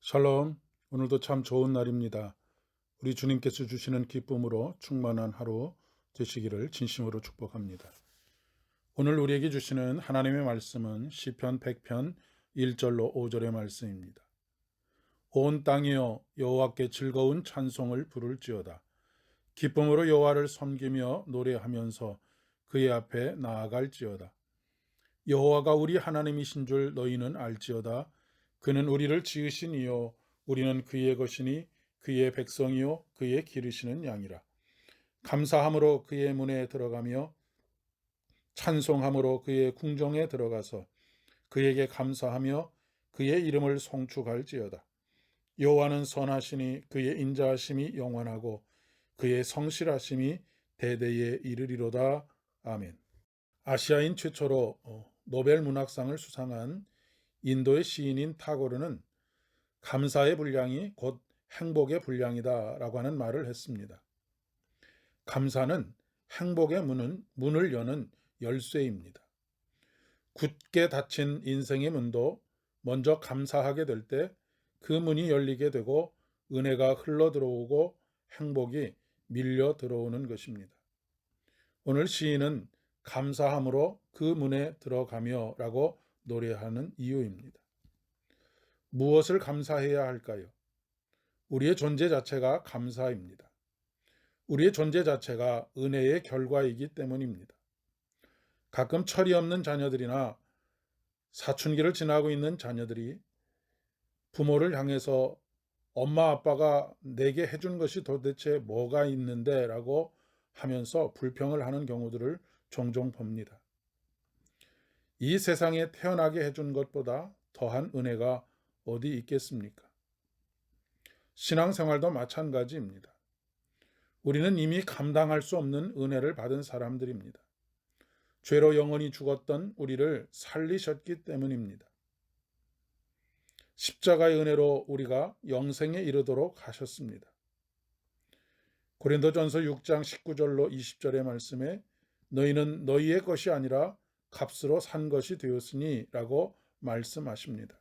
샬롬, 오늘도 참 좋은 날입니다. 우리 주님께서 주시는 기쁨으로 충만한 하루 되시기를 진심으로 축복합니다. 오늘 우리에게 주시는 하나님의 말씀은 시편 100편 1절로 5절의 말씀입니다. 온 땅이여 여호와께 즐거운 찬송을 부를지어다. 기쁨으로 여호와를 섬기며 노래하면서 그의 앞에 나아갈지어다. 여호와가 우리 하나님이신 줄 너희는 알지어다. 그는 우리를 지으신 이요 우리는 그의 것이니 그의 백성이요 그의 기르시는 양이라. 감사함으로 그의 문에 들어가며 찬송함으로 그의 궁정에 들어가서 그에게 감사하며 그의 이름을 송축할지어다. 여호와는 선하시니 그의 인자하심이 영원하고 그의 성실하심이 대대에 이르리로다. 아멘. 아시아인 최초로 노벨 문학상을 수상한 인도의 시인인 타고르는 감사의 분량이 곧 행복의 분량이다 라고 하는 말을 했습니다. 감사는 행복의 문을 여는 열쇠입니다. 굳게 닫힌 인생의 문도 먼저 감사하게 될 때 그 문이 열리게 되고 은혜가 흘러 들어오고 행복이 밀려 들어오는 것입니다. 오늘 시인은 감사함으로 그 문에 들어가며 라고 노래하는 이유입니다. 무엇을 감사해야 할까요? 우리의 존재 자체가 감사입니다. 우리의 존재 자체가 은혜의 결과이기 때문입니다. 가끔 철이 없는 자녀들이나 사춘기를 지나고 있는 자녀들이 부모를 향해서 엄마 아빠가 내게 해준 것이 도대체 뭐가 있는데 라고 하면서 불평을 하는 경우들을 종종 봅니다. 이 세상에 태어나게 해준 것보다 더한 은혜가 어디 있겠습니까? 신앙생활도 마찬가지입니다. 우리는 이미 감당할 수 없는 은혜를 받은 사람들입니다. 죄로 영원히 죽었던 우리를 살리셨기 때문입니다. 십자가의 은혜로 우리가 영생에 이르도록 하셨습니다. 고린도전서 6장 19절로 20절의 말씀에 너희는 너희의 것이 아니라 값으로 산 것이 되었으니 라고 말씀하십니다.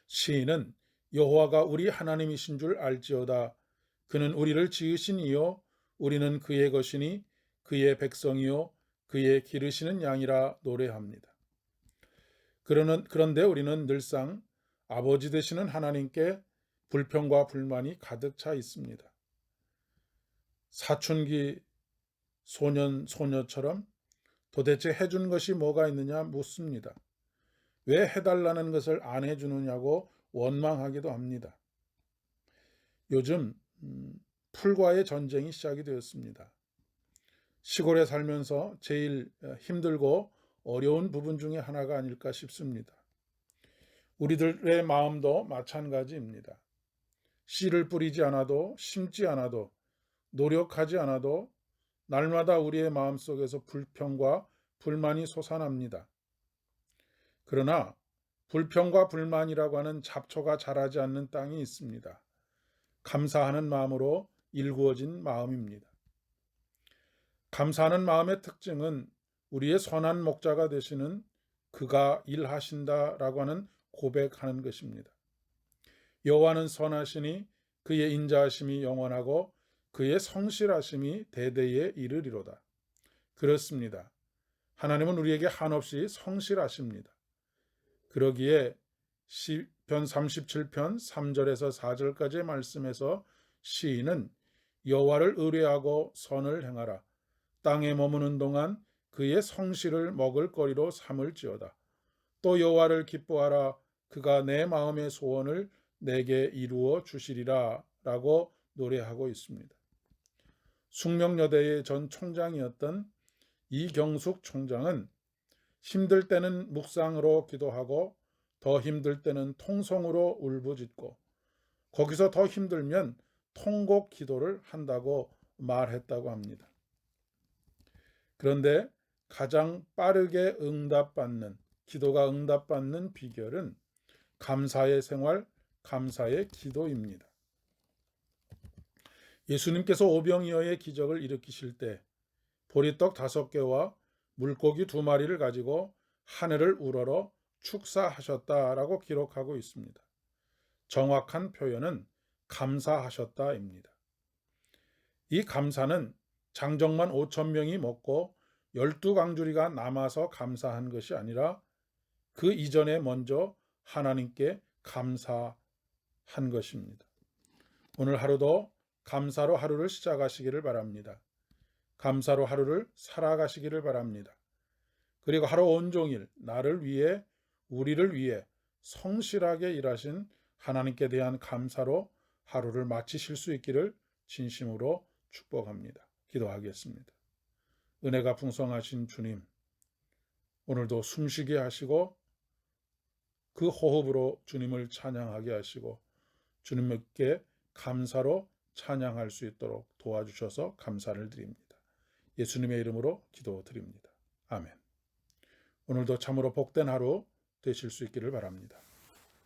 시인은 여호와가 우리 하나님이신 줄 알지어다. 그는 우리를 지으신 이요 우리는 그의 것이니 그의 백성이요 그의 기르시는 양이라 노래합니다. 그런데 우리는 늘상 아버지 되시는 하나님께 불평과 불만이 가득 차 있습니다. 사춘기 소년, 소녀처럼 도대체 해준 것이 뭐가 있느냐 묻습니다. 왜 해달라는 것을 안 해주느냐고 원망하기도 합니다. 요즘 풀과의 전쟁이 시작이 되었습니다. 시골에 살면서 제일 힘들고 어려운 부분 중에 하나가 아닐까 싶습니다. 우리들의 마음도 마찬가지입니다. 씨를 뿌리지 않아도 심지 않아도 노력하지 않아도 날마다 우리의 마음속에서 불평과 불만이 솟아납니다. 그러나 불평과 불만이라고 하는 잡초가 자라지 않는 땅이 있습니다. 감사하는 마음으로 일구어진 마음입니다. 감사하는 마음의 특징은 우리의 선한 목자가 되시는 그가 일하신다라고 하는 고백하는 것입니다. 여호와는 선하시니 그의 인자하심이 영원하고 그의 성실하심이 대대에 이르리로다. 그렇습니다. 하나님은 우리에게 한없이 성실하십니다. 그러기에 시편 37편 3절에서 4절까지의 말씀에서 시인은 여호와를 의뢰하고 선을 행하라. 땅에 머무는 동안 그의 성실을 먹을거리로 삼을지어다. 또 여호와를 기뻐하라. 그가 내 마음의 소원을 내게 이루어 주시리라 라고 노래하고 있습니다. 숙명여대의 전 총장이었던 이경숙 총장은 힘들 때는 묵상으로 기도하고 더 힘들 때는 통성으로 울부짖고 거기서 더 힘들면 통곡 기도를 한다고 말했다고 합니다. 그런데 가장 빠르게 기도가 응답받는 비결은 감사의 생활, 감사의 기도입니다. 예수님께서 오병이어의 기적을 일으키실 때 보리떡 5개와 물고기 2마리를 가지고 하늘을 우러러 축사하셨다라고 기록하고 있습니다. 정확한 표현은 감사하셨다입니다. 이 감사는 장정만 5,000명이 먹고 12강주리가 남아서 감사한 것이 아니라 그 이전에 먼저 하나님께 감사한 것입니다. 오늘 하루도 감사로 하루를 시작하시기를 바랍니다. 감사로 하루를 살아가시기를 바랍니다. 그리고 하루 온종일 나를 위해, 우리를 위해 성실하게 일하신 하나님께 대한 감사로 하루를 마치실 수 있기를 진심으로 축복합니다. 기도하겠습니다. 은혜가 풍성하신 주님, 오늘도 숨쉬게 하시고 그 호흡으로 주님을 찬양하게 하시고 주님께 감사로 찬양할 수 있도록 도와주셔서 감사를 드립니다. 예수님의 이름으로 기도드립니다. 아멘. 오늘도 참으로 복된 하루 되실 수 있기를 바랍니다.